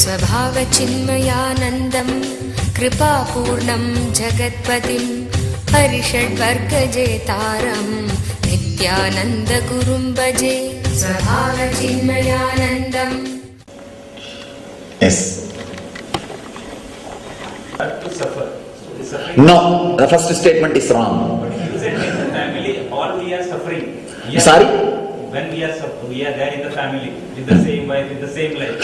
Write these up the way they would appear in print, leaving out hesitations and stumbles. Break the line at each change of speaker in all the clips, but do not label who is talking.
स्वभावचिन्मयानन्दं कृपापूर्णं जगत्पतिं हरिषड्वर्गजेतारं नित्यानन्दगुरुं भजे स्वभावचिन्मयानन्दम्.
Yes.
To suffer.
No, the first statement is wrong.
But you said in the family, all we are suffering.
Sorry?
When we are there in the family, with the same wife, with the same life.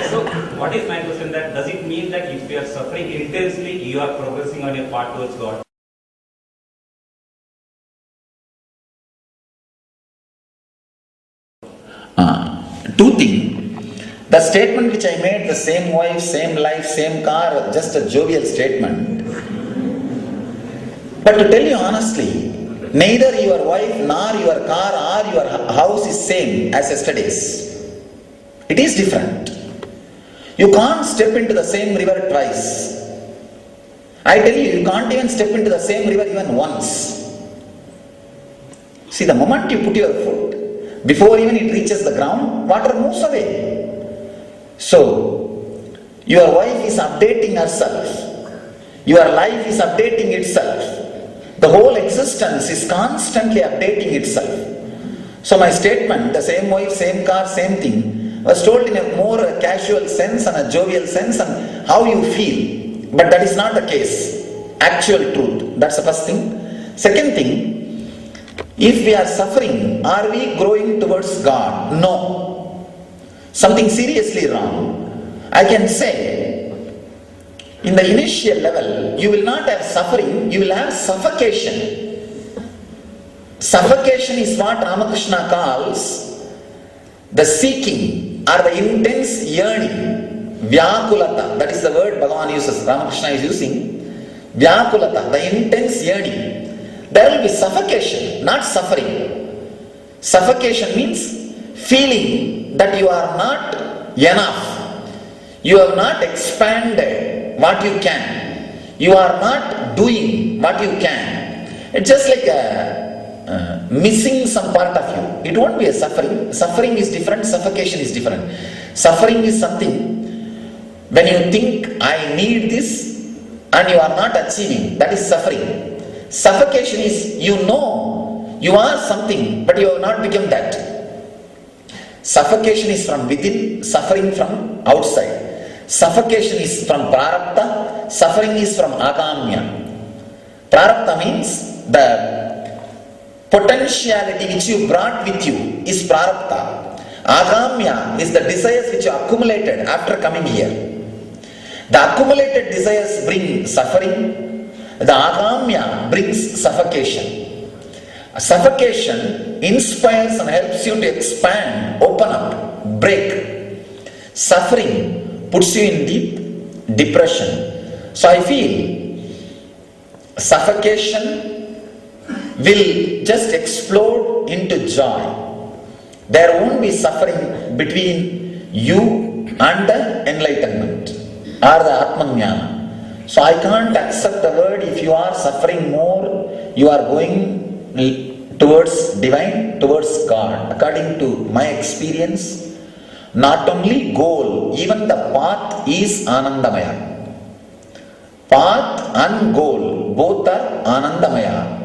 So, what is my question? That does it mean that if we are suffering intensely, you are progressing on your path towards God?
Two things. The statement which I made, the same wife, same life, same car, just a jovial statement. But to tell you honestly, neither your wife nor your car or your house is same as yesterday's. It is different. You can't step into the same river twice. I tell you, you can't even step into the same river even once. See, the moment you put your foot, before even it reaches the ground, water moves away. So, your wife is updating herself. Your life is updating itself. The whole existence is constantly updating itself. So my statement, the same wife, same car, same thing, was told in a more casual sense and a jovial sense and how you feel. But that is not the case. Actual truth. That's the first thing. Second thing, if we are suffering, are we growing towards God? No. Something seriously wrong. I can say, in the initial level, you will not have suffering, you will have suffocation. Suffocation is what Ramakrishna calls the seeking or the intense yearning. Vyakulata, that is the word Bhagavan uses, Ramakrishna is using. Vyakulata, the intense yearning. There will be suffocation, not suffering. Suffocation means feeling that you are not enough. You have not expanded what you can. You are not doing what you can. It's just like missing some part of you. It won't be a suffering. Suffering is different, suffocation is different. Suffering is something when you think, I need this, and you are not achieving. That is suffering. Suffocation is, you know you are something, but you have not become that. Suffocation is from within, suffering from outside. Suffocation is from prarabdha, suffering is from agamya. Prarabdha means the potentiality which you brought with you is prarabdha. Agamya is the desires which you accumulated after coming here. The accumulated desires bring suffering. The agamya brings suffocation. Suffocation inspires and helps you to expand, open up, break. Suffering puts you in deep depression. So I feel suffocation will just explode into joy. There won't be suffering between you and the enlightenment or the Atmanyana. So I can't accept the word if you are suffering more, you are going towards divine, towards God. According to my experience, not only goal, even the path is Anandamaya. Path and goal, both are Anandamaya.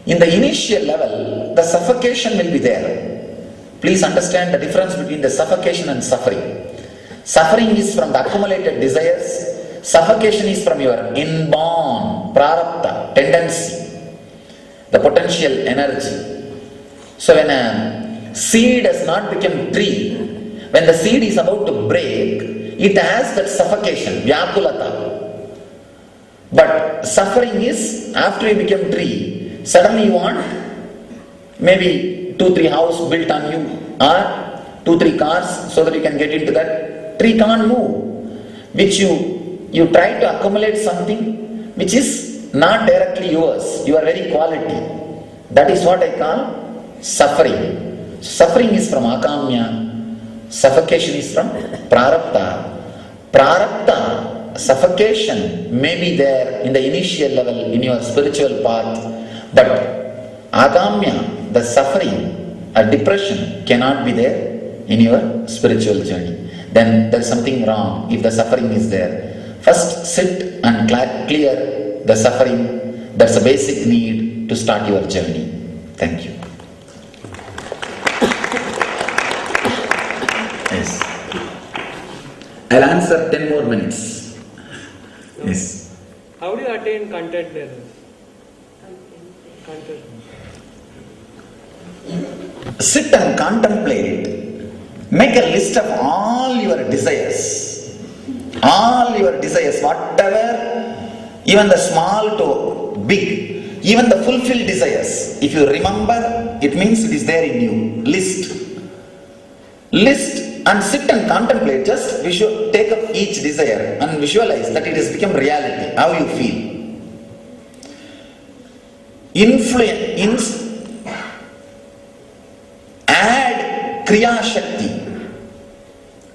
In the initial level, the suffocation will be there. Please understand the difference between the suffocation and suffering. Suffering is from the accumulated desires. Suffocation is from your inborn prarabdha, tendency, the potential energy. So when a seed has not become tree, when the seed is about to break, it has that suffocation, vyakulata. But suffering is after you become tree, suddenly you want maybe 2-3 houses built on you or 2-3 cars so that you can get into that. Tree can't move. Which you try to accumulate something which is not directly yours, your very quality. That is what I call suffering. Suffering is from akamya, suffocation is from prarabdha. Prarabdha, suffocation may be there in the initial level in your spiritual path, but agamya, the suffering, a depression cannot be there in your spiritual journey, then there's something wrong if the suffering is there. First sit and clear the suffering. That's a basic need to start your journey. Thank you. Yes. I'll answer 10 more minutes. Yes.
How do you attain contentment?
Sit and contemplate. Make a list of all your desires. All your desires, whatever, even the small to big, even the fulfilled desires. If you remember, it means it is there in you. List and sit and contemplate. Just take up each desire and visualize that it has become reality. How you feel. Add Kriya Shakti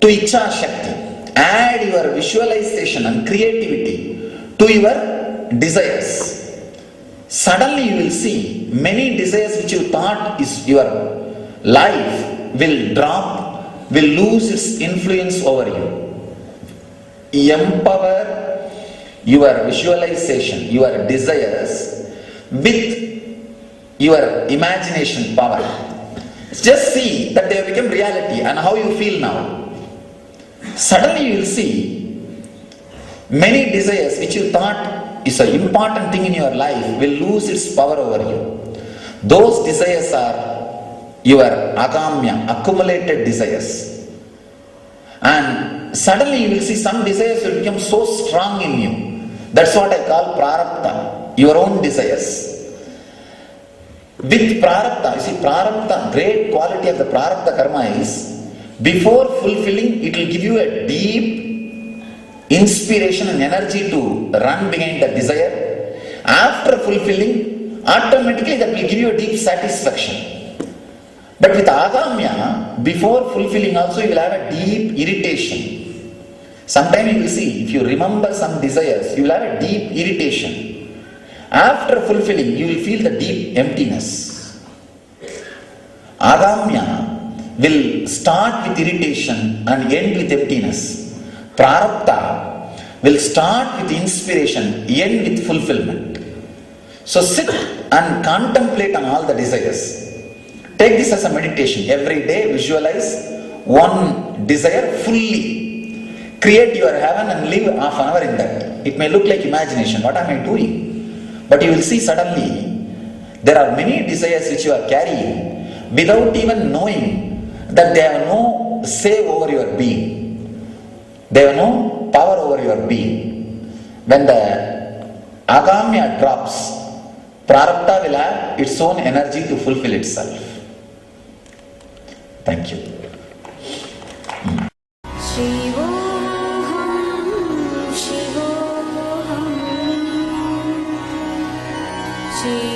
to Icha Shakti. Add your visualization and creativity to your desires. Suddenly you will see many desires which you thought is your life will drop, will lose its influence over you. Empower your visualization, your desires with your imagination power. Just see that they have become reality and how you feel now. Suddenly you will see many desires which you thought is an important thing in your life will lose its power over you. Those desires are your agamya, accumulated desires. And suddenly you will see some desires will become so strong in you. That's what I call prarabdha, your own desires. With prarabdha, you see prarabdha, great quality of the prarabdha karma is, before fulfilling, it will give you a deep inspiration and energy to run behind the desire. After fulfilling, automatically that will give you a deep satisfaction. But with agamya, before fulfilling also you will have a deep irritation. Sometimes you will see, if you remember some desires, you will have a deep irritation. After fulfilling, you will feel the deep emptiness. Agamya will start with irritation and end with emptiness. Prarabdha will start with inspiration, end with fulfillment. So sit and contemplate on all the desires. Take this as a meditation. Every day visualize one desire fully. Create your heaven and live half an hour in that. It may look like imagination. What am I doing? But you will see suddenly there are many desires which you are carrying without even knowing that they have no say over your being. They have no power over your being. When the agamya drops, prarabdha will have its own energy to fulfill itself. Thank you.
Shivoham, Shivoham, Shivoham.